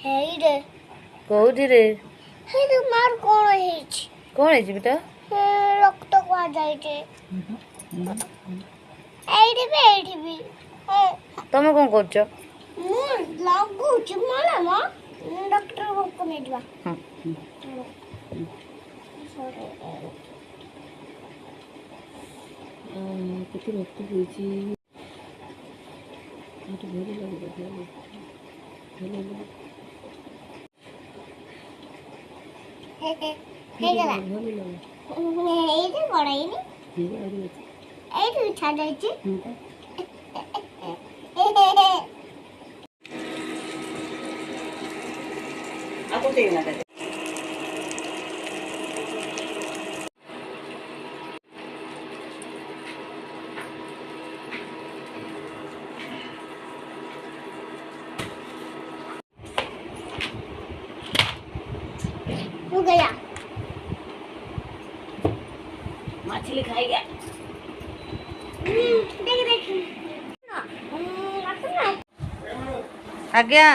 ହେଇରେ କୋଉଠିରେ ହେଇରେ ମାର କଣ ହେଇଛି? କଣ ହେଇଛି ବେଟା? ରକ୍ତ କୁହାଯାଇଛି ଏଇଠି ବି ତମେ କଣ କରୁଛ? ମୁଁ ଲଗୁଛି ମଲା ମ ଡକ୍ଟରକୁ ନେଇଯିବା। କେତେ ରକ୍ତ ବୋହିଛି। ଭଲ ଲାଗିବ ହେଇଗଲା ଏଇଠି କଣ ହେଇନି ଏଇଠି ଛାଡିଛି। हो गया मछली खाई गया। देख आज्ञा